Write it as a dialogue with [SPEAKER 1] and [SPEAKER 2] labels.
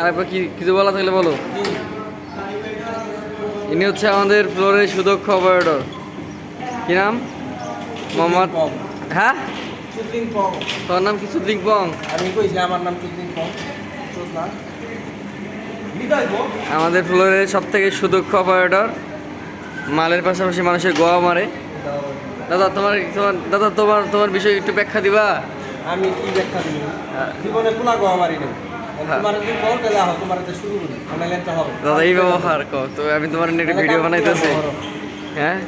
[SPEAKER 1] আরেকবার কিছু বলা থাকলে বলো। ইনি হচ্ছে আমাদের ফ্লোরের সুদক্ষ অপারেটর। কি নাম? মোহাম্মদ। হ্যাঁ, তোর নাম কি? সুদিং পং।
[SPEAKER 2] আমি কইছি আমার নাম সুদিং পং।
[SPEAKER 1] আমাদের ফ্লোরের সব থেকে সুদক্ষ অপারেটর, মালের পাশাপাশি মানুষের গোয়া মারে। দাদা তোমার বিষয়ে একটু ব্যাখ্যা দিবা?
[SPEAKER 2] আমি কি ব্যাখ্যা দিব? জীবনে পোলা গোয়া মারি না। তোমার যদি কল তাহলে আহ তোমার তো শুরু করি। অনলাইন তো হবে।
[SPEAKER 1] দাদা এই ব্যবহার কর তো, আমি তোমার একটা ভিডিও বানাইতেছি। হ্যাঁ